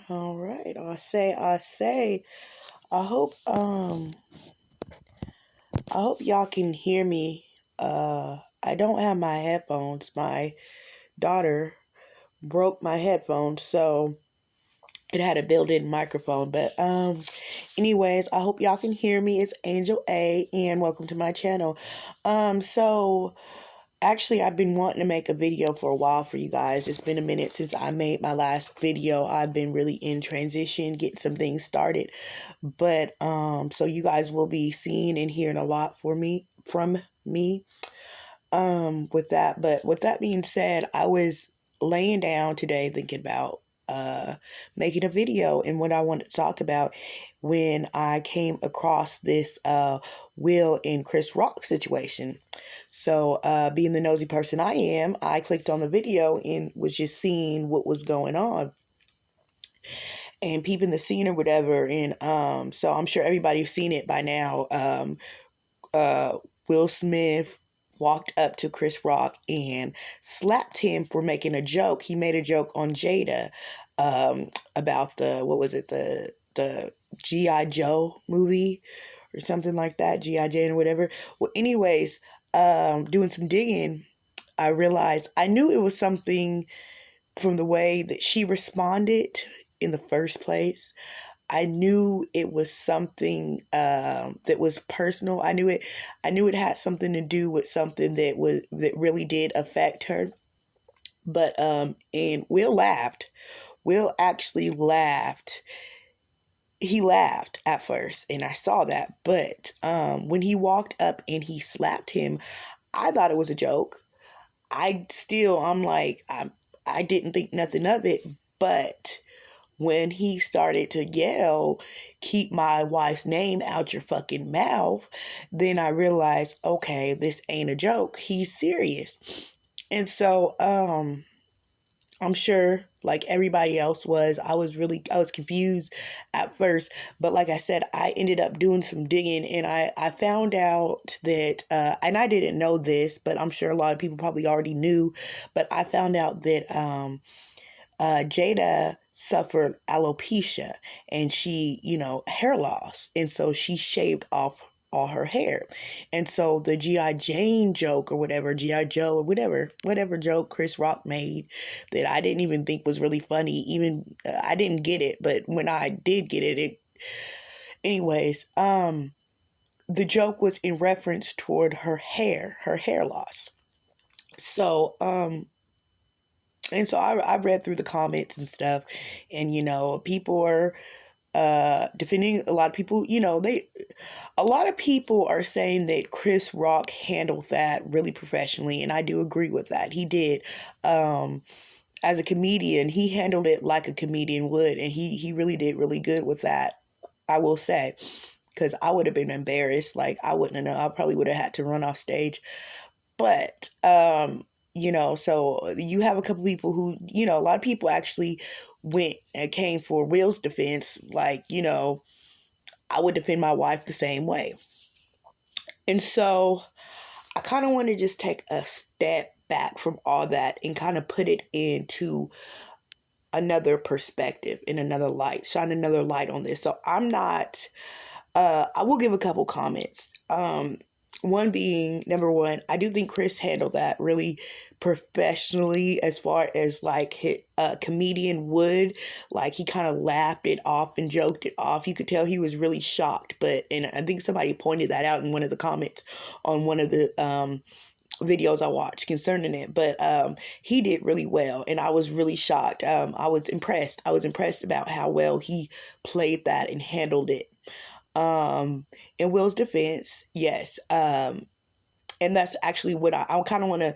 All right, I say. I hope I hope y'all can hear me. I don't have my headphones. My daughter broke my headphones, so it had a built-in microphone. But anyways, I hope y'all can hear me. It's Angel A and welcome to my channel. So actually, I've been wanting to make a video for a while for you guys. It's been a minute since I made my last video. I've been really in transition, getting some things started. But so you guys will be seeing and hearing a lot from me with that. But with that being said, I was laying down today thinking about making a video, and what I wanted to talk about when I came across this Will and Chris Rock situation. So being the nosy person I am, I clicked on the video and was just seeing what was going on and peeping the scene or whatever. And so I'm sure everybody's seen it by now. Uh, Will Smith walked up to Chris Rock and slapped him for making a joke. He made a joke on Jada about what was it, the G.I. Joe movie or something like that, G.I. Jane or whatever. Well, anyways, doing some digging, I realized I knew it was something from the way that she responded in the first place. I knew it was something that was personal. I knew it. I knew it had something to do with something that really did affect her. But and Will laughed. Will actually laughed. He laughed at first, and I saw that. But when he walked up and he slapped him, I thought it was a joke. I'm like, I didn't think nothing of it, but when he started to yell, "Keep my wife's name out your fucking mouth," then I realized, okay, this ain't a joke. He's serious. And so, I'm sure, like everybody else was, I was confused at first. But like I said, I ended up doing some digging, and I found out that, and I didn't know this, but I'm sure a lot of people probably already knew, but I found out that, Jada suffered alopecia, and she, hair loss. And so she shaved off all her hair. And so the G.I. Jane joke or whatever, G.I. Joe or whatever joke Chris Rock made that I didn't even think was really funny. Even I didn't get it, but when I did get it, anyways, the joke was in reference toward her hair loss. So, and so I read through the comments and stuff, and people are defending. A lot of people, a lot of people are saying that Chris Rock handled that really professionally, and I do agree with that. He did. As a comedian, he handled it like a comedian would, and he really did really good with that, I will say, because I would have been embarrassed. Like, I wouldn't have known. I probably would have had to run off stage. But so you have a couple people who, a lot of people actually went and came for Will's defense. Like, I would defend my wife the same way. And so I kind of want to just take a step back from all that and kind of put it into another perspective, in another light, shine another light on this. So I will give a couple comments. One being, number one, I do think Chris handled that really professionally, as far as like a comedian would. Like, he kind of laughed it off and joked it off. You could tell he was really shocked. And I think somebody pointed that out in one of the comments on one of the videos I watched concerning it. But he did really well, and I was really shocked. I was impressed. I was impressed about how well he played that and handled it. In Will's defense, yes. And that's actually what I kind of want to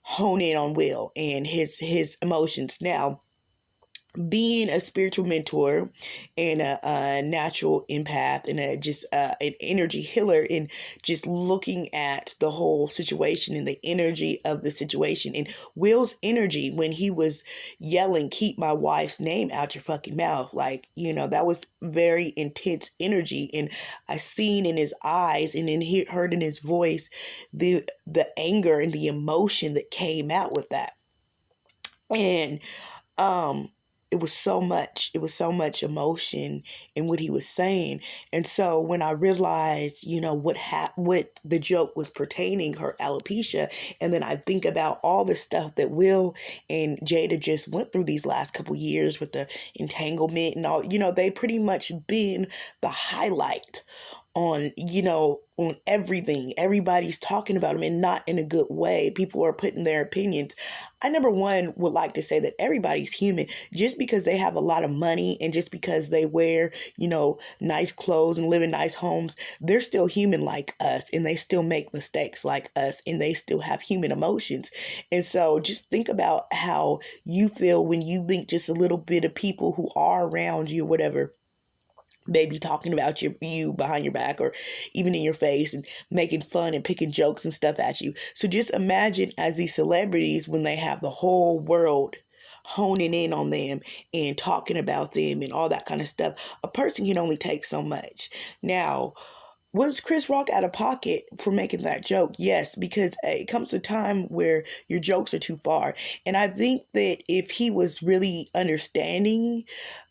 hone in on Will and his emotions. Now, being a spiritual mentor and a natural empath and an energy healer, and just looking at the whole situation and the energy of the situation, and Will's energy when he was yelling, "Keep my wife's name out your fucking mouth," like, that was very intense energy. And I seen in his eyes and heard in his voice the anger and the emotion that came out with that. And it was so much. It was so much emotion in what he was saying. And so when I realized, what the joke was pertaining, her alopecia, and then I think about all the stuff that Will and Jada just went through these last couple years with the entanglement and all, they pretty much been the highlight on everything. Everybody's talking about them, and not in a good way. People are putting their opinions. I, number one, would like to say that everybody's human. Just because they have a lot of money and just because they wear, nice clothes and live in nice homes, they're still human like us, and they still make mistakes like us, and they still have human emotions. And so just think about how you feel when you think just a little bit of people who are around you, whatever, maybe talking about you behind your back or even in your face and making fun and picking jokes and stuff at you. So just imagine as these celebrities, when they have the whole world honing in on them and talking about them and all that kind of stuff, a person can only take so much. Now, was Chris Rock out of pocket for making that joke? Yes, because it comes to a time where your jokes are too far. And I think that if he was really understanding,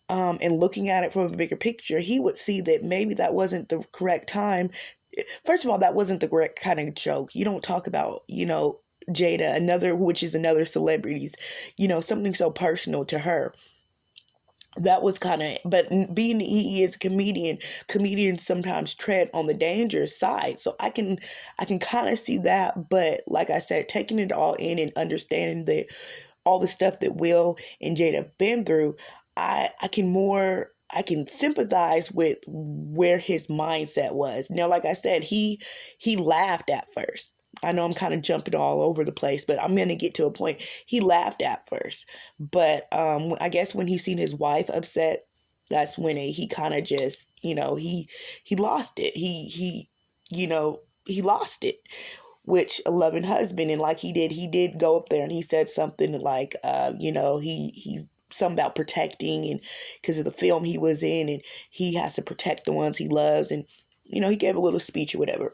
and looking at it from a bigger picture, he would see that maybe that wasn't the correct time. First of all, that wasn't the correct kind of joke. You don't talk about, Jada, which is another celebrity's, something so personal to her. That was kind of, but being he is a comedian, comedians sometimes tread on the dangerous side. So I can kind of see that. But like I said, taking it all in and understanding that all the stuff that Will and Jada have been through, I can sympathize with where his mindset was. Now, like I said, he laughed at first. I know I'm kind of jumping all over the place, but I'm gonna get to a point. He laughed at first, but I guess when he seen his wife upset, that's when he kind of just, he lost it. He lost it, which a loving husband, and like he did go up there and he said something like, he something about protecting, and because of the film he was in, and he has to protect the ones he loves, and he gave a little speech or whatever.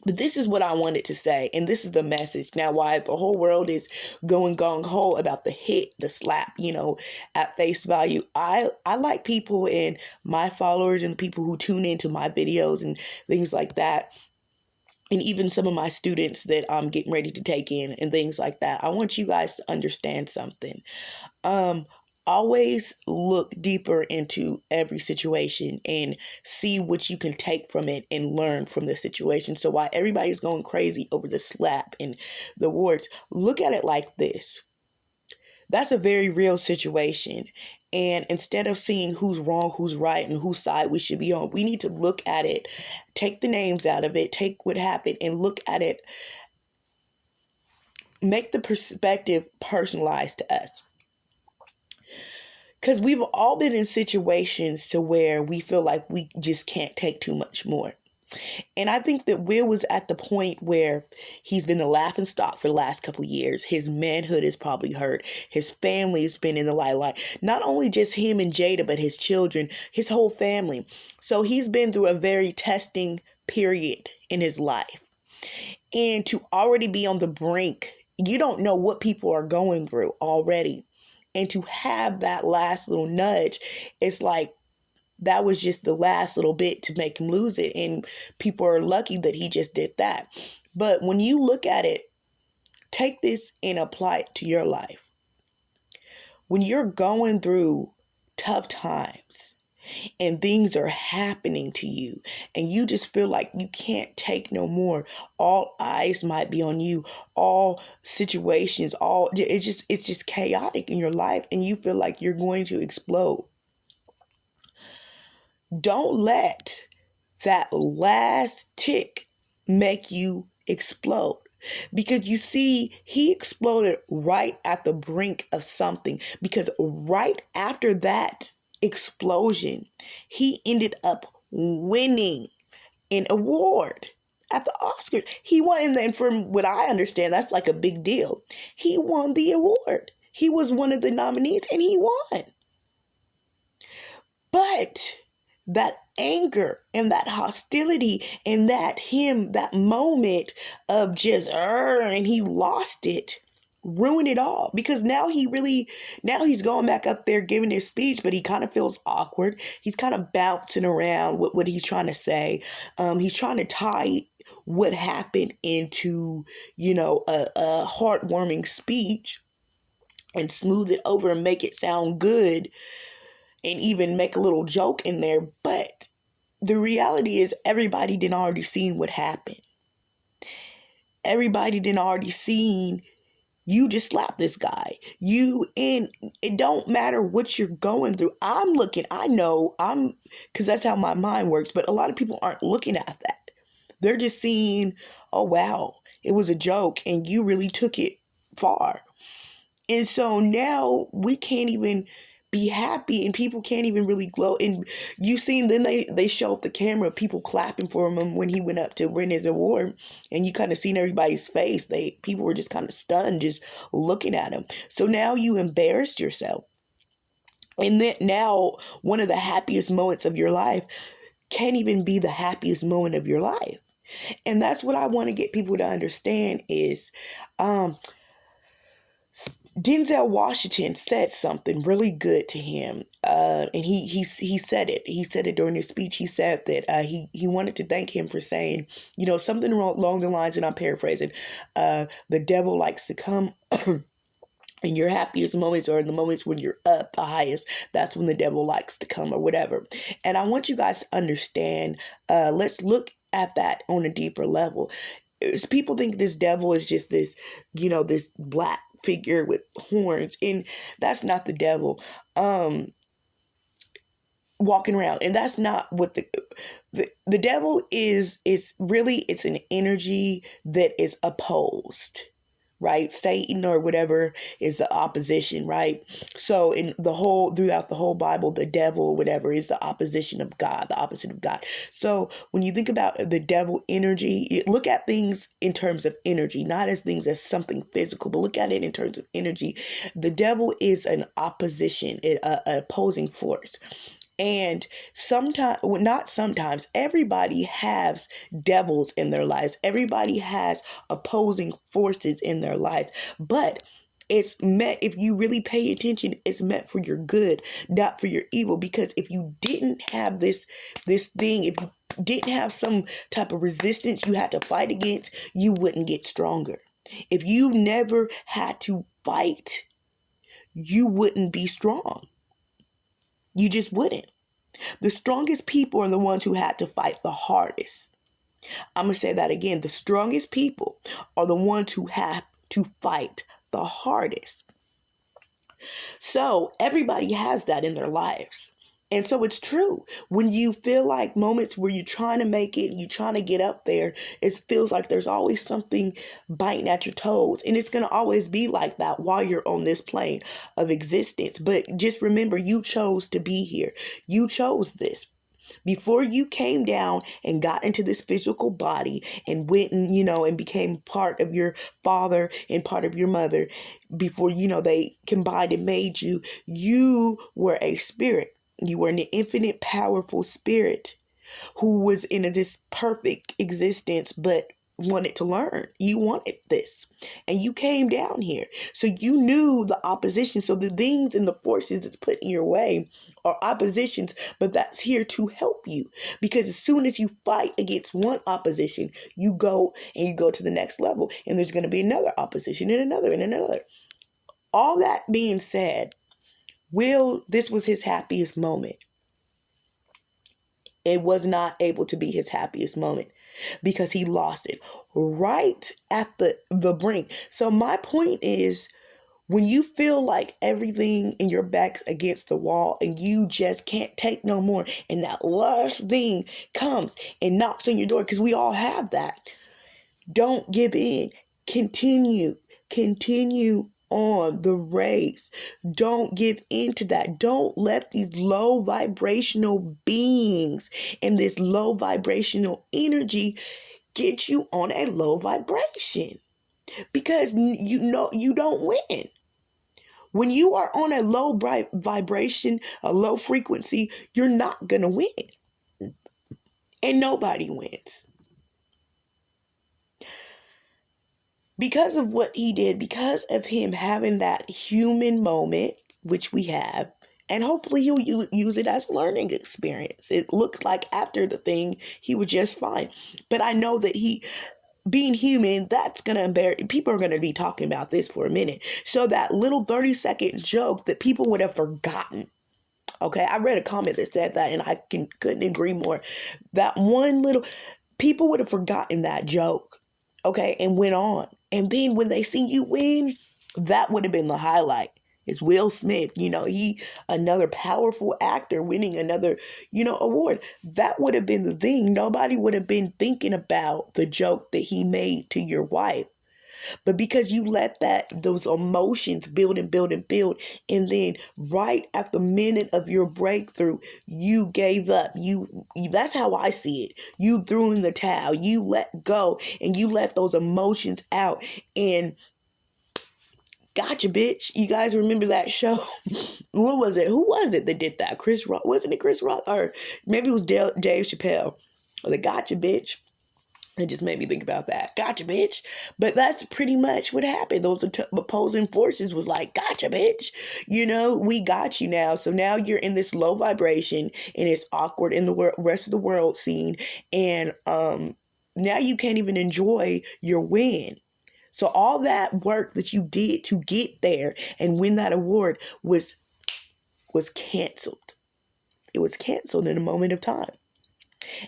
But this is what I wanted to say, and this is the message. Now, why the whole world is going gung ho about the hit, the slap, at face value. I like people and my followers and people who tune into my videos and things like that, and even some of my students that I'm getting ready to take in and things like that. I want you guys to understand something. Um, Always look deeper into every situation and see what you can take from it and learn from the situation. So while everybody's going crazy over the slap and the warts, look at it like this. That's a very real situation. And instead of seeing who's wrong, who's right, and whose side we should be on, we need to look at it, take the names out of it, take what happened, and look at it, make the perspective personalized to us. Because we've all been in situations to where we feel like we just can't take too much more. And I think that Will was at the point where he's been the laughing stock for the last couple of years. His manhood is probably hurt. His family's been in the limelight. Not only just him and Jada, but his children, his whole family. So he's been through a very testing period in his life. And to already be on the brink, you don't know what people are going through already. And to have that last little nudge, it's like that was just the last little bit to make him lose it. And people are lucky that he just did that. But when you look at it, take this and apply it to your life. When you're going through tough times and things are happening to you and you just feel like you can't take no more, all eyes might be on you, all situations, it's just chaotic in your life, and you feel like you're going to explode. Don't let that last tick make you explode. Because you see, he exploded right at the brink of something. Because right after that explosion, he ended up winning an award at the Oscars. He won, and from what I understand, that's like a big deal. He won the award. He was one of the nominees, and he won. But that anger and that hostility and that moment of just, and he lost it. ruin it all, because now he's going back up there giving his speech, but he kind of feels awkward. He's kind of bouncing around with what he's trying to say. He's trying to tie what happened into, a heartwarming speech and smooth it over and make it sound good and even make a little joke in there. But the reality is everybody didn't already seen what happened. Everybody didn't already seen you just slapped this guy. And it don't matter what you're going through. I know because that's how my mind works, but a lot of people aren't looking at that. They're just seeing, oh wow, it was a joke and you really took it far. And so now we can't even be happy, and people can't even really glow. And you seen, then they show up the camera, people clapping for him when he went up to win his award, and you kind of seen everybody's face. People were just kind of stunned just looking at him. So now you embarrassed yourself. And then now one of the happiest moments of your life can't even be the happiest moment of your life. And that's what I want to get people to understand is Denzel Washington said something really good to him, and he said it. He said it during his speech. He said that he wanted to thank him for saying, something along the lines, and I'm paraphrasing, the devil likes to come. And your happiest moments are in the moments when you're up the highest. That's when the devil likes to come, or whatever. And I want you guys to understand, let's look at that on a deeper level. People think this devil is just this, this black figure with horns, and that's not the devil walking around. And that's not what the devil is really. It's an energy that is opposed, right? Satan or whatever is the opposition, right? So throughout the whole Bible, the devil or whatever is the opposition of God, the opposite of God. So when you think about the devil energy, look at things in terms of energy, not as things as something physical, but look at it in terms of energy. The devil is an opposition, an opposing force. And everybody has devils in their lives. Everybody has opposing forces in their lives. But it's meant, if you really pay attention, it's meant for your good, not for your evil. Because if you didn't have this thing, if you didn't have some type of resistance you had to fight against, you wouldn't get stronger. If you never had to fight, you wouldn't be strong. You just wouldn't. The strongest people are the ones who had to fight the hardest. I'm going to say that again. The strongest people are the ones who have to fight the hardest. So everybody has that in their lives. And so it's true. When you feel like moments where you're trying to make it, you're trying to get up there, it feels like there's always something biting at your toes. And it's going to always be like that while you're on this plane of existence. But just remember, you chose to be here. You chose this. Before you came down and got into this physical body and went and became part of your father and part of your mother, before, they combined and made you, you were a spirit. You were an infinite, powerful spirit who was in this perfect existence, but wanted to learn. You wanted this. And you came down here. So you knew the opposition. So the things and the forces that's put in your way are oppositions, but that's here to help you. Because as soon as you fight against one opposition, you go to the next level. And there's going to be another opposition and another and another. All that being said, this was his happiest moment. It was not able to be his happiest moment because he lost it right at the brink. So my point is, when you feel like everything in your back's against the wall and you just can't take no more, and that last thing comes and knocks on your door, because we all have that, don't give in. Continue on the race. Don't give into that. Don't let these low vibrational beings and this low vibrational energy get you on a low vibration, because you don't win. When you are on a low vibration, a low frequency, you're not going to win. And nobody wins. because of what he did, because of him having that human moment, which we have, and hopefully he'll use it as a learning experience. It looks like after the thing, he was just fine. But I know that he, being human, that's going to embarrass, people are going to be talking about this for a minute. So that little 30-second joke that people would have forgotten. Okay, I read a comment that said that, and I couldn't agree more. That one little, people would have forgotten that joke, okay, and went on. And then when they see you win, that would have been the highlight. It's Will Smith, he, another powerful actor winning another, award. That would have been the thing. Nobody would have been thinking about the joke that he made to your wife. But because you let those emotions build and build and build, and then right at the minute of your breakthrough, you gave up. That's how I see it. You threw in the towel. You let go, and you let those emotions out. And gotcha, bitch. You guys remember that show? What was it? Who was it that did that? Chris Rock? Wasn't it Chris Rock? Or maybe it was Dave Chappelle. The gotcha, bitch. It just made me think about that. Gotcha, bitch. But that's pretty much what happened. Those opposing forces was like, gotcha, bitch. We got you now. So now you're in this low vibration, and it's awkward in the rest of the world scene. And now you can't even enjoy your win. So all that work that you did to get there and win that award was canceled. It was canceled in a moment of time.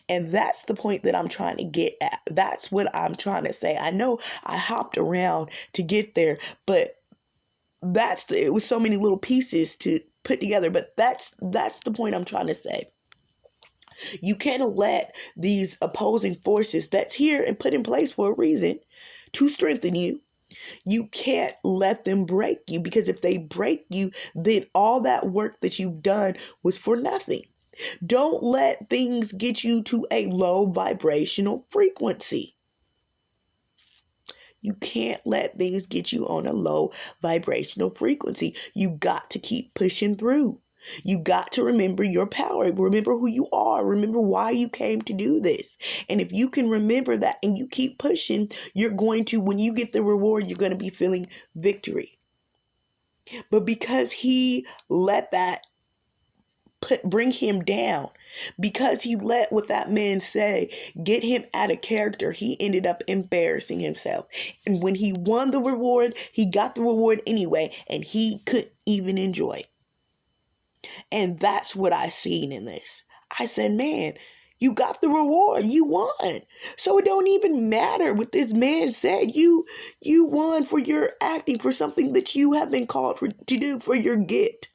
And that's the point that I'm trying to get at. That's what I'm trying to say. I know I hopped around to get there, but it was so many little pieces to put together, but that's the point I'm trying to say. You can't let these opposing forces that's here and put in place for a reason to strengthen you. You can't let them break you, because if they break you, then all that work that you've done was for nothing. Don't let things get you to a low vibrational frequency. You can't let things get you on a low vibrational frequency. You got to keep pushing through. You got to remember your power. Remember who you are. Remember why you came to do this. And if you can remember that and you keep pushing, you're going to, when you get the reward, you're going to be feeling victory. But because he let that bring him down, because he let what that man say get him out of character, he ended up embarrassing himself. And when he won the reward, he got the reward anyway, and he couldn't even enjoy it. And that's what I seen in this. I said, man, you got the reward. You won. So it don't even matter what this man said. You won for your acting, for something that you have been called to do, for your gift.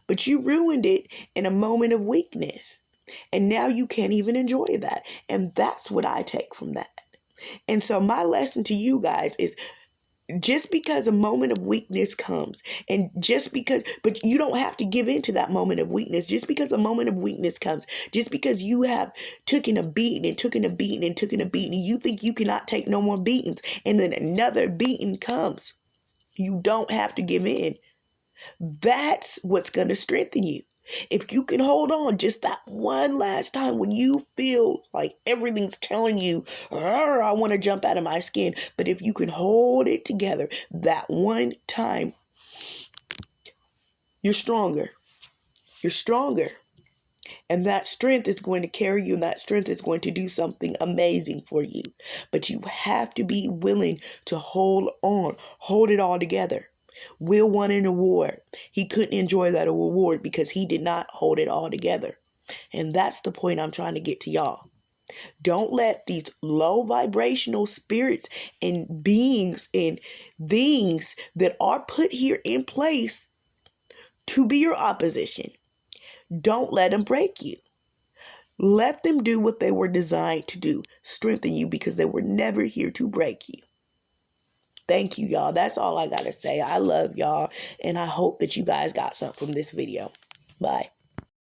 But you ruined it in a moment of weakness. And now you can't even enjoy that. And that's what I take from that. And so my lesson to you guys is, just because a moment of weakness comes, and but you don't have to give in to that moment of weakness. Just because a moment of weakness comes, just because you have taken a beating and taken a beating and taken a beating, you think you cannot take no more beatings, and then another beating comes. You don't have to give in. That's what's going to strengthen you. If you can hold on just that one last time when you feel like everything's telling you, I want to jump out of my skin. But if you can hold it together that one time, you're stronger. You're stronger. And that strength is going to carry you, and that strength is going to do something amazing for you. But you have to be willing to hold on, hold it all together. Will won an award. He couldn't enjoy that award because he did not hold it all together. And that's the point I'm trying to get to y'all. Don't let these low vibrational spirits and beings and things that are put here in place to be your opposition, don't let them break you. Let them do what they were designed to do, strengthen you, because they were never here to break you. Thank you, y'all. That's all I got to say. I love y'all, and I hope that you guys got something from this video. Bye.